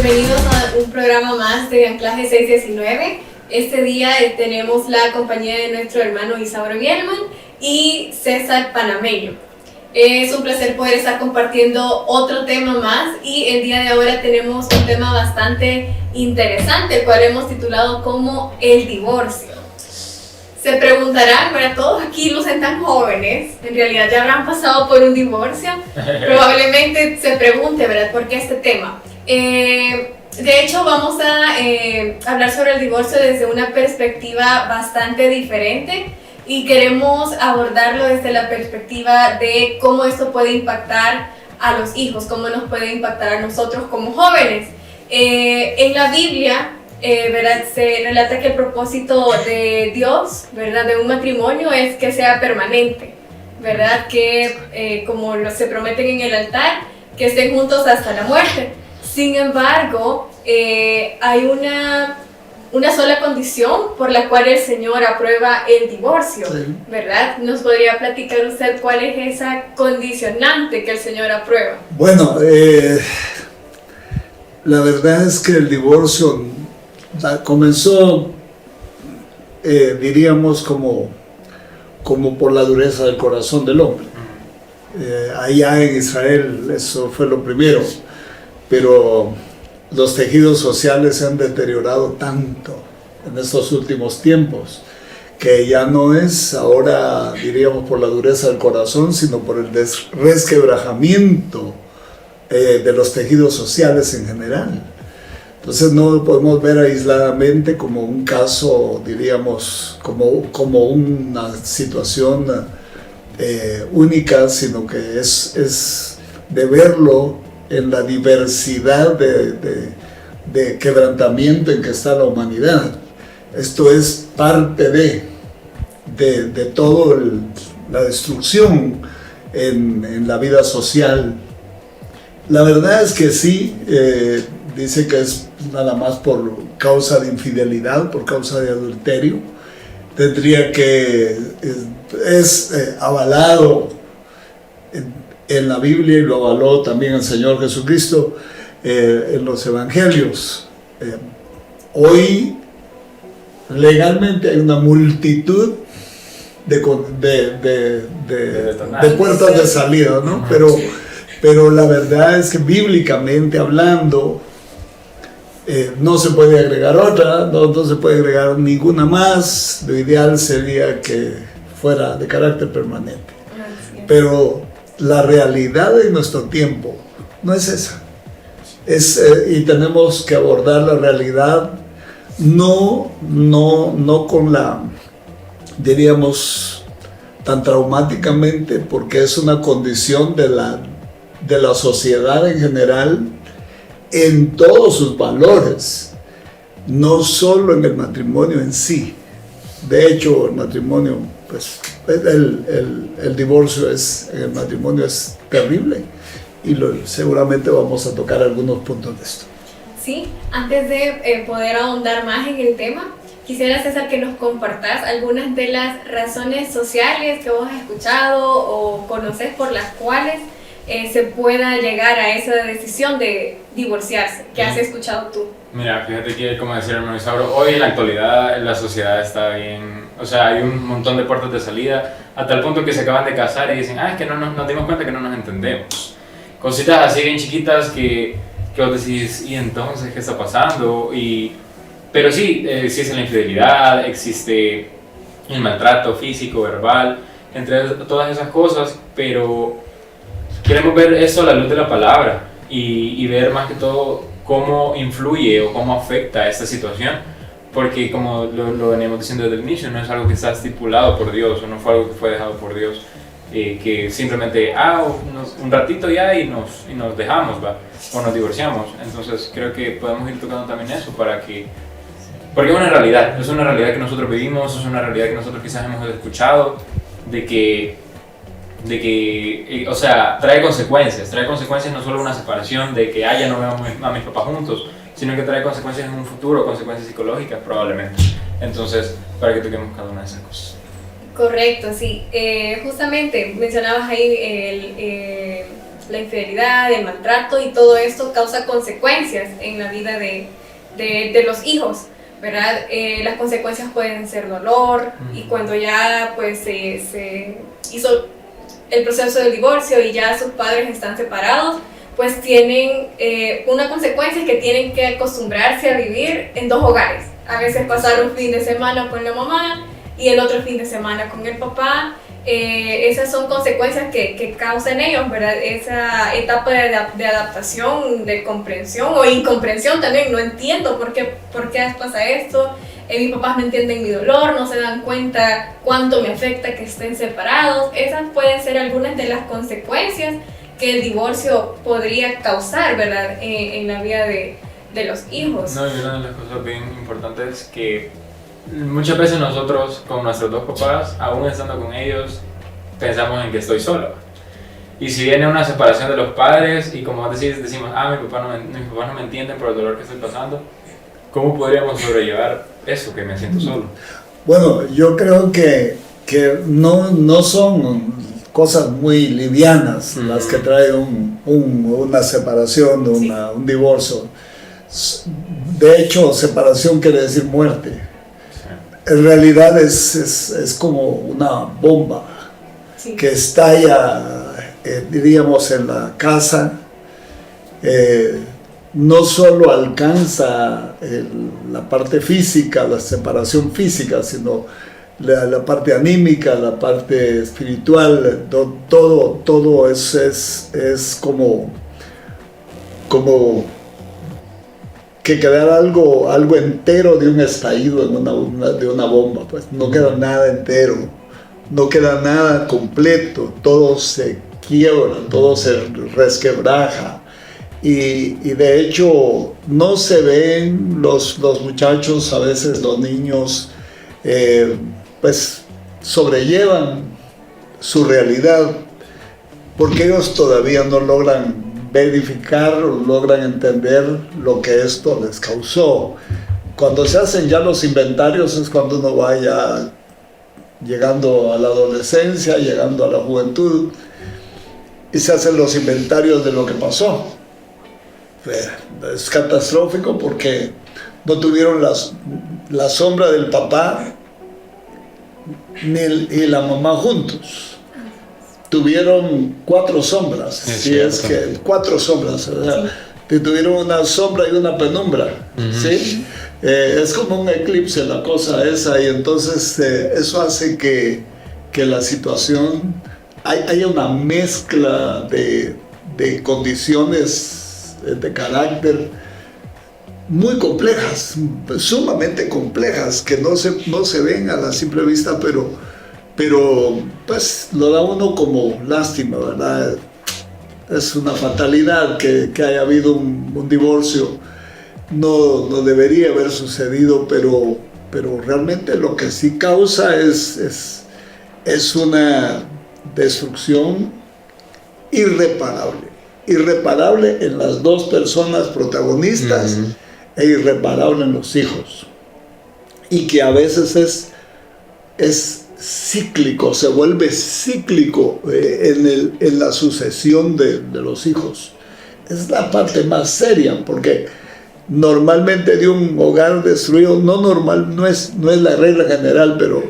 bienvenidos a un programa más de Anclaje 619. Este día tenemos la compañía de nuestro hermano Isauro Bielman y César Panameño. Es un placer poder estar compartiendo otro tema más y el día de ahora tenemos un tema bastante interesante, el cual hemos titulado como el divorcio. Se preguntarán, ¿verdad? Todos aquí lucen tan jóvenes, en realidad ya habrán pasado por un divorcio. Probablemente se pregunte, ¿verdad? ¿Por qué este tema? De hecho, vamos a hablar sobre el divorcio desde una perspectiva bastante diferente y queremos abordarlo desde la perspectiva de cómo esto puede impactar a los hijos, cómo nos puede impactar a nosotros como jóvenes. En la Biblia, ¿verdad? Se relata que el propósito de Dios, ¿verdad? De un matrimonio es que sea permanente, ¿verdad? Que como se prometen en el altar, que estén juntos hasta la muerte. Sin embargo, hay una sola condición por la cual el Señor aprueba el divorcio, sí, ¿verdad? ¿Nos podría platicar usted cuál es esa condicionante que el Señor aprueba? Bueno, la verdad es que el divorcio comenzó, diríamos, como por la dureza del corazón del hombre. Allá en Israel eso fue lo primero, pero los tejidos sociales se han deteriorado tanto en estos últimos tiempos que ya no es ahora, diríamos, por la dureza del corazón, sino por el resquebrajamiento de los tejidos sociales en general. Entonces no lo podemos ver aisladamente como un caso, diríamos, como una situación única, sino que es de verlo en la diversidad de quebrantamiento en que está la humanidad. Esto es parte de toda la destrucción en la vida social. La verdad es que sí, dice que es nada más por causa de infidelidad, por causa de adulterio. Tendría que, es avalado en la Biblia y lo avaló también el Señor Jesucristo en los evangelios. Hoy legalmente hay una multitud de puertas de salida, ¿no? Pero la verdad es que bíblicamente hablando no se puede agregar otra, no se puede agregar ninguna más. Lo ideal sería que fuera de carácter permanente. Pero la realidad de nuestro tiempo no es esa. Y tenemos que abordar la realidad no con la, diríamos, tan traumáticamente, porque es una condición de la sociedad en general, en todos sus valores, no solo en el matrimonio en sí. De hecho, el matrimonio, pues, el divorcio en el matrimonio es terrible y seguramente vamos a tocar algunos puntos de esto. Sí, antes de poder ahondar más en el tema, quisiera, César, que nos compartas algunas de las razones sociales que vos has escuchado o conoces por las cuales se pueda llegar a esa decisión de divorciarse. ¿Qué has escuchado tú? Mira, fíjate que, como decía el hermano Isauro, hoy en la actualidad la sociedad está bien, o sea, hay un montón de puertas de salida, a tal punto que se acaban de casar y dicen, es que no nos dimos cuenta que no nos entendemos. Cositas así bien chiquitas que vos decís, ¿y entonces qué está pasando? Pero sí, existe la infidelidad, existe el maltrato físico, verbal, entre todas esas cosas, pero queremos ver eso a la luz de la palabra y ver más que todo cómo influye o cómo afecta esta situación, porque como lo veníamos diciendo desde el inicio, no es algo que está estipulado por Dios o no fue algo que fue dejado por Dios, que simplemente un ratito ya y nos dejamos, ¿va? O nos divorciamos. Entonces creo que podemos ir tocando también eso porque es una realidad que nosotros vivimos, es una realidad que nosotros quizás hemos escuchado, de que o sea, trae consecuencias no solo una separación, de que ya no veo a mis papás juntos, sino que trae consecuencias en un futuro, consecuencias psicológicas probablemente. Entonces, para que toquemos cada una de esas cosas. Correcto, sí. Justamente mencionabas ahí la infidelidad, el maltrato y todo esto causa consecuencias en la vida de los hijos, ¿verdad? Las consecuencias pueden ser dolor y cuando ya pues se hizo el proceso del divorcio y ya sus padres están separados, pues tienen una consecuencia, es que tienen que acostumbrarse a vivir en dos hogares. A veces pasar un fin de semana con la mamá y el otro fin de semana con el papá. Esas son consecuencias que causan ellos, ¿verdad? Esa etapa de adaptación, de comprensión o incomprensión también. No entiendo por qué pasa esto. Mis papás no entienden mi dolor, no se dan cuenta cuánto me afecta que estén separados. Esas pueden ser algunas de las consecuencias que el divorcio podría causar, ¿verdad? En la vida de los hijos. No, y una de las cosas bien importantes es que muchas veces nosotros con nuestros dos papás, aún estando con ellos, pensamos en que estoy solo. Y si viene una separación de los padres y como vos decís, decimos, mis papás no me entienden por el dolor que estoy pasando, ¿cómo podríamos sobrellevar eso, que me siento solo? Bueno, yo creo que no son cosas muy livianas las que trae una separación, un divorcio. De hecho, separación quiere decir muerte. En realidad es como una bomba que estalla, diríamos, en la casa. No solo alcanza la parte física, la separación física, sino la parte anímica, la parte espiritual, todo es como que quedara algo entero de un estallido de una bomba, pues no queda nada entero, no queda nada completo, todo se quiebra, todo se resquebraja. Y de hecho no se ven los muchachos, a veces los niños, pues sobrellevan su realidad porque ellos todavía no logran verificar o logran entender lo que esto les causó. Cuando se hacen ya los inventarios es cuando uno va ya llegando a la adolescencia, llegando a la juventud, y se hacen los inventarios de lo que pasó. Es catastrófico porque no tuvieron la sombra del papá y la mamá juntos. Tuvieron 4 sombras, que 4 sombras, ¿verdad? Sí. Tuvieron una sombra y una penumbra, ¿sí? Es como un eclipse la cosa esa, y entonces eso hace que la situación, haya una mezcla de condiciones de carácter muy complejas, sumamente complejas, que no se ven a la simple vista, pero pues lo da uno como lástima, ¿verdad? Es una fatalidad que haya habido un divorcio. No debería haber sucedido, pero realmente lo que sí causa es una destrucción irreparable en las dos personas protagonistas e irreparable en los hijos. Y que a veces es cíclico, se vuelve cíclico en la sucesión de los hijos. Es la parte más seria, porque normalmente de un hogar destruido, no es la regla general, pero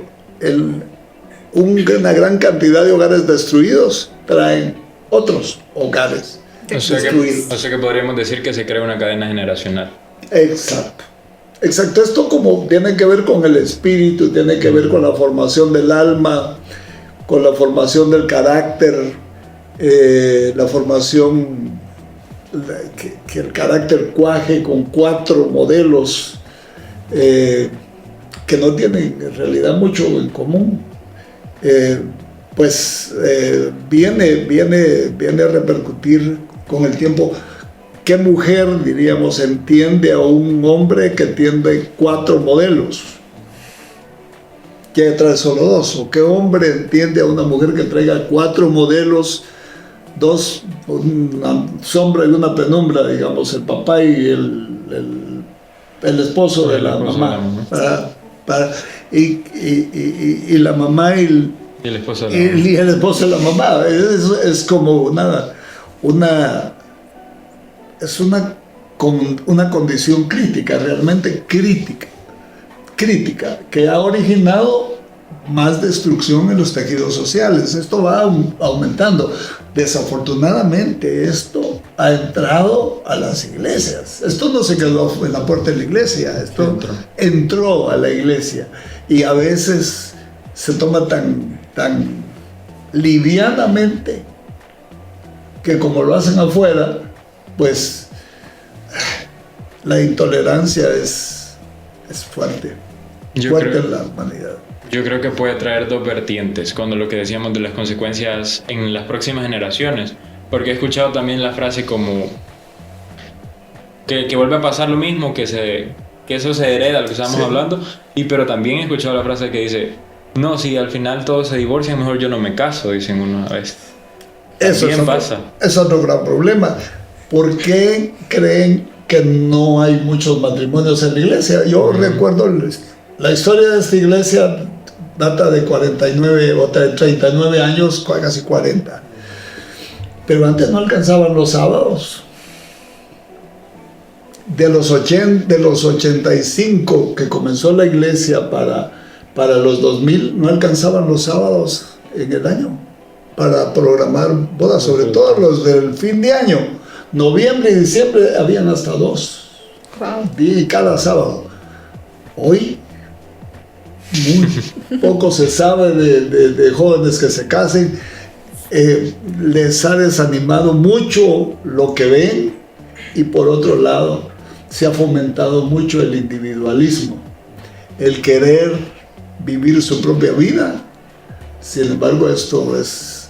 una gran cantidad de hogares destruidos traen otros hogares destruidos. O sea que podríamos decir que se crea una cadena generacional. Exacto. Esto como tiene que ver con el espíritu, tiene que ver con la formación del alma, con la formación del carácter, la formación, que el carácter cuaje con 4 modelos que no tienen en realidad mucho en común. Viene a repercutir con el tiempo. ¿Qué mujer, diríamos, entiende a un hombre que tiene 4 modelos? ¿Que trae solo 2? ¿O qué hombre entiende a una mujer que traiga 4 modelos, 2, una sombra y una penumbra, digamos, el papá y el esposo de la mamá? Y la mamá y el esposo de la mamá. Es como nada. es una condición crítica, realmente crítica, que ha originado más destrucción en los tejidos sociales. Esto va aumentando. Desafortunadamente, esto ha entrado a las iglesias. Esto no se quedó en la puerta de la iglesia, esto entró a la iglesia. Y a veces se toma tan livianamente que, como lo hacen afuera, pues la intolerancia es fuerte. Fuerte en la humanidad. Yo creo que puede traer dos vertientes, cuando lo que decíamos de las consecuencias en las próximas generaciones, porque he escuchado también la frase como que vuelve a pasar lo mismo, que eso se hereda, lo que estábamos hablando, pero también he escuchado la frase que dice, no, si al final todos se divorcian, mejor yo no me caso, dicen una vez. Eso es otro gran problema. ¿Por qué creen que no hay muchos matrimonios en la iglesia? Yo recuerdo la historia de esta iglesia, data de 49 o 39 años, casi 40. Pero antes no alcanzaban los sábados. De los 85 que comenzó la iglesia para los 2000, no alcanzaban los sábados en el año para programar bodas, sobre todo los del fin de año. Noviembre y diciembre habían hasta 2. Wow. Y cada sábado. Hoy muy poco se sabe de jóvenes que se casen. Les ha desanimado mucho lo que ven, y por otro lado se ha fomentado mucho el individualismo, el querer vivir su propia vida. Sin embargo, esto es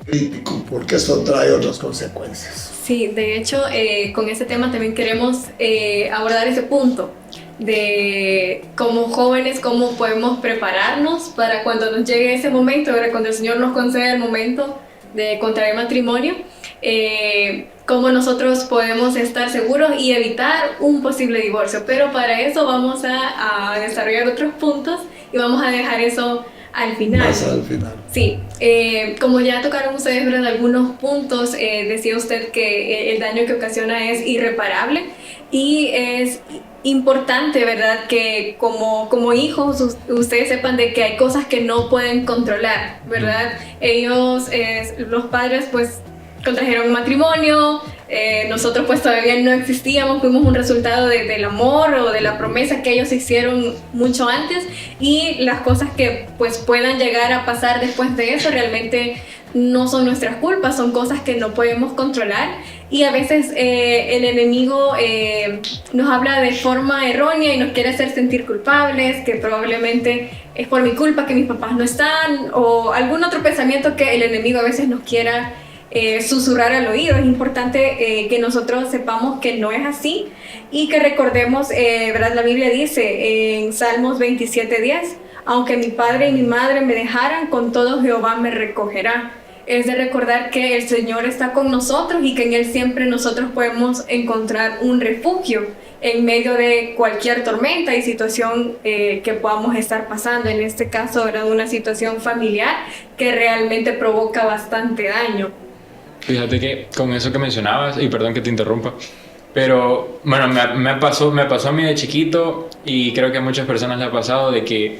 crítico, porque esto trae otras consecuencias. Sí, de hecho, con este tema también queremos abordar ese punto de como jóvenes, cómo podemos prepararnos para cuando nos llegue ese momento, ¿verdad? Cuando el Señor nos conceda el momento de contraer matrimonio, cómo nosotros podemos estar seguros y evitar un posible divorcio. Pero para eso vamos a desarrollar otros puntos y vamos a dejar eso al final. Más al final. Sí, como ya tocaron ustedes, ¿verdad?, algunos puntos, decía usted que el daño que ocasiona es irreparable, y es importante, ¿verdad?, que como hijos ustedes sepan de que hay cosas que no pueden controlar, ¿verdad? Ellos, los padres, pues contrajeron matrimonio, nosotros pues todavía no existíamos, fuimos un resultado del amor o de la promesa que ellos hicieron mucho antes, y las cosas que pues puedan llegar a pasar después de eso realmente no son nuestras culpas, son cosas que no podemos controlar, y a veces el enemigo nos habla de forma errónea y nos quiere hacer sentir culpables, que probablemente es por mi culpa que mis papás no están, o algún otro pensamiento que el enemigo a veces nos quiera susurrar al oído. Es importante que nosotros sepamos que no es así, y que recordemos, ¿verdad? La Biblia dice en Salmos 27:10, aunque mi padre y mi madre me dejaran, con todo Jehová me recogerá. Es de recordar que el Señor está con nosotros y que en Él siempre nosotros podemos encontrar un refugio en medio de cualquier tormenta y situación que podamos estar pasando. En este caso, ¿verdad?, una situación familiar que realmente provoca bastante daño. Fíjate que con eso que mencionabas, y perdón que te interrumpa, pero bueno, me pasó a mí de chiquito, y creo que a muchas personas le ha pasado, de que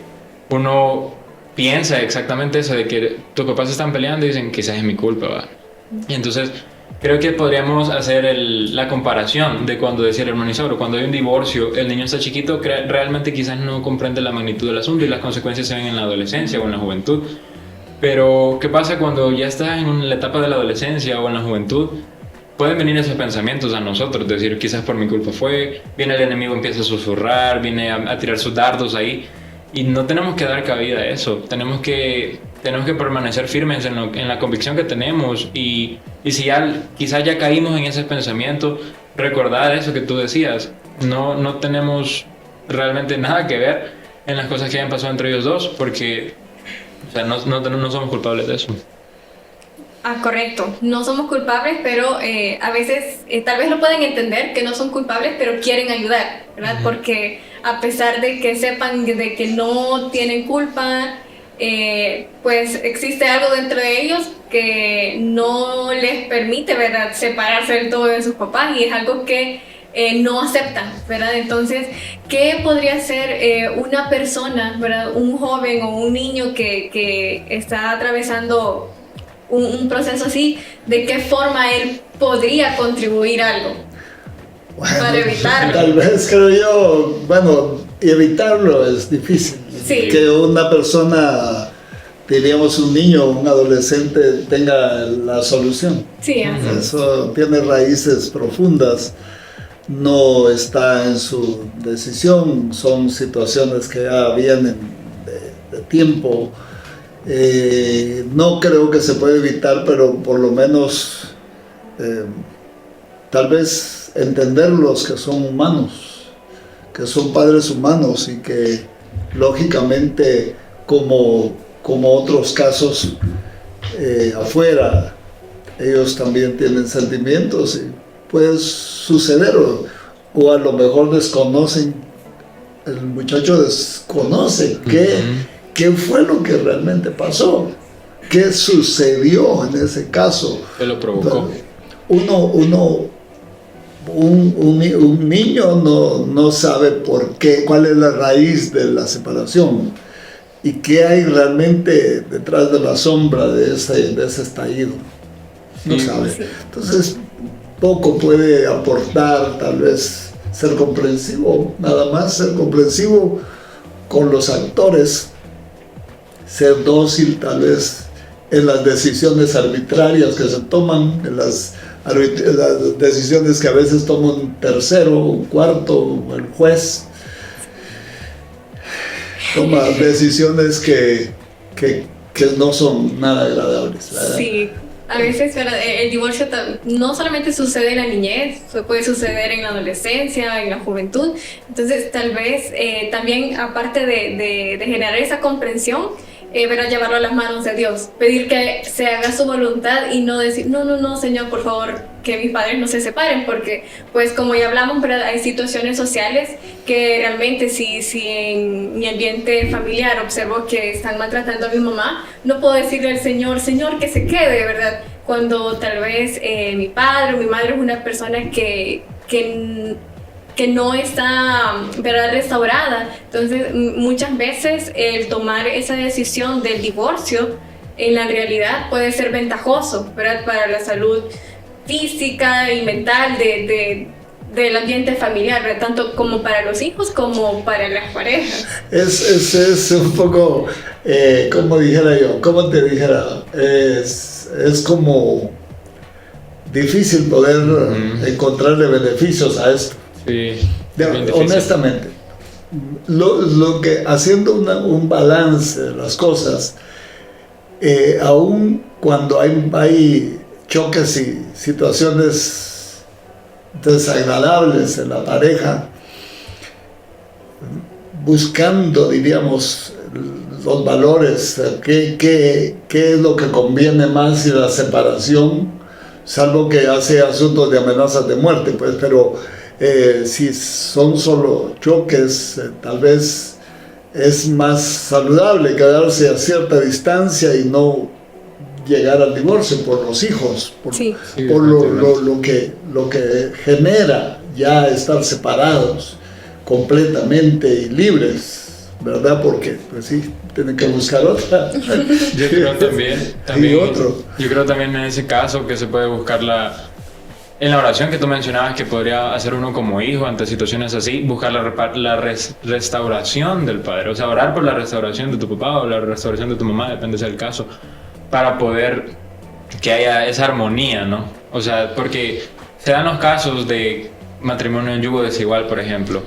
uno piensa exactamente eso, de que tus papás están peleando y dicen, quizás es mi culpa, ¿va? Y entonces creo que podríamos hacer la comparación de cuando decía el hermano Isauro, cuando hay un divorcio, el niño está chiquito, realmente quizás no comprende la magnitud del asunto, y las consecuencias se ven en la adolescencia o en la juventud. Pero ¿qué pasa cuando ya estás en la etapa de la adolescencia o en la juventud? Pueden venir esos pensamientos a nosotros, decir, quizás por mi culpa fue, viene el enemigo, empieza a susurrar, viene a tirar sus dardos ahí, y no tenemos que dar cabida a eso. Tenemos que permanecer firmes en la convicción que tenemos, y si quizás ya caímos en ese pensamiento, recordar eso que tú decías, no tenemos realmente nada que ver en las cosas que hayan pasado entre ellos dos, porque o sea, no somos culpables de eso. Correcto, no somos culpables, pero a veces tal vez lo pueden entender que no son culpables, pero quieren ayudar, ¿verdad? Uh-huh. Porque a pesar de que sepan de que no tienen culpa, pues existe algo dentro de ellos que no les permite, ¿verdad?, separarse del todo de sus papás, y es algo que no aceptan, ¿verdad? Entonces, ¿qué podría hacer una persona, ¿verdad?, un joven o un niño que está atravesando un proceso así? ¿De qué forma él podría contribuir algo para evitarlo? Tal vez, creo yo, bueno, evitarlo es difícil. Sí. Que una persona, diríamos un niño o un adolescente, tenga la solución. Sí, así. Eso tiene raíces profundas, no está en su decisión, son situaciones que ya vienen de tiempo. No creo que se pueda evitar, pero por lo menos tal vez entenderlos, que son humanos, que son padres humanos, y que lógicamente, como otros casos afuera, ellos también tienen sentimientos, y puede suceder, o a lo mejor desconocen, el muchacho desconoce qué fue lo que realmente pasó, qué sucedió en ese caso. ¿Qué lo provocó? Un niño no sabe por qué, cuál es la raíz de la separación y qué hay realmente detrás de la sombra de ese estallido. No sabe. Sí. Entonces, poco puede aportar, tal vez ser comprensivo, nada más ser comprensivo con los actores, ser dócil tal vez en las decisiones arbitrarias que se toman, en las decisiones que a veces toma un tercero, un cuarto, el juez. Toma decisiones que no son nada agradables, ¿verdad? Sí, a veces, ¿verdad?, el divorcio no solamente sucede en la niñez, puede suceder en la adolescencia, en la juventud. Entonces, tal vez también, aparte de generar esa comprensión, ¿verdad?, llevarlo a las manos de Dios, pedir que se haga su voluntad y no decir, no, Señor, por favor, que mis padres no se separen, porque, pues, como ya hablamos, ¿verdad?, hay situaciones sociales que realmente, si en mi ambiente familiar observo que están maltratando a mi mamá, no puedo decirle al Señor, que se quede, ¿verdad?, cuando tal vez mi padre o mi madre es una persona que no está, ¿verdad?, restaurada. Entonces, muchas veces el tomar esa decisión del divorcio en la realidad puede ser ventajoso, ¿verdad?, para la salud física y mental del ambiente familiar, ¿verdad?, tanto como para los hijos como para las parejas. Es un poco, como te dijera, es como difícil poder encontrarle beneficios a esto. Sí, honestamente, lo que, haciendo un balance de las cosas, aún cuando hay choques y situaciones desagradables en la pareja, buscando, diríamos, los valores, qué es lo que conviene más, y la separación, salvo que hace asuntos de amenazas de muerte, pues, pero si son solo choques, tal vez es más saludable quedarse a cierta distancia y no llegar al divorcio por los hijos, por lo que genera ya estar separados completamente y libres, ¿verdad? Porque, pues sí, tienen que buscar otra. Yo creo también yo creo también en ese caso que se puede buscar en la oración que tú mencionabas, que podría hacer uno como hijo ante situaciones así, buscar la restauración del padre, o sea, orar por la restauración de tu papá o la restauración de tu mamá, depende del caso, para poder que haya esa armonía, ¿no? O sea, porque se dan los casos de matrimonio en yugo desigual, por ejemplo.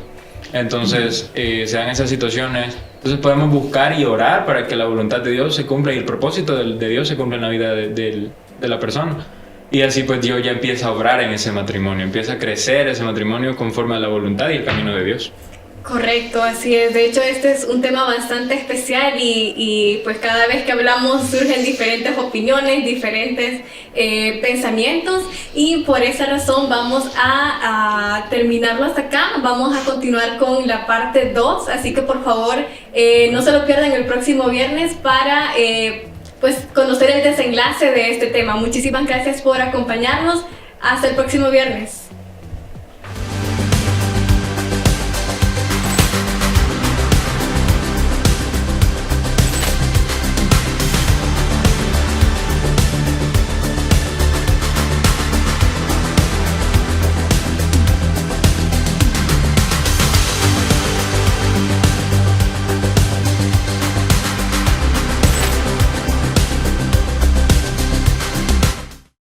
Entonces, se dan esas situaciones. Entonces podemos buscar y orar para que la voluntad de Dios se cumpla y el propósito de Dios se cumpla en la vida de la persona. Y así pues Dios ya empieza a obrar en ese matrimonio, empieza a crecer ese matrimonio conforme a la voluntad y el camino de Dios. Correcto, así es. De hecho, este es un tema bastante especial y pues cada vez que hablamos surgen diferentes opiniones, diferentes pensamientos, y por esa razón vamos a terminarlo hasta acá. Vamos a continuar con la parte 2, así que por favor no se lo pierdan el próximo viernes para pues conocer el desenlace de este tema. Muchísimas gracias por acompañarnos. Hasta el próximo viernes.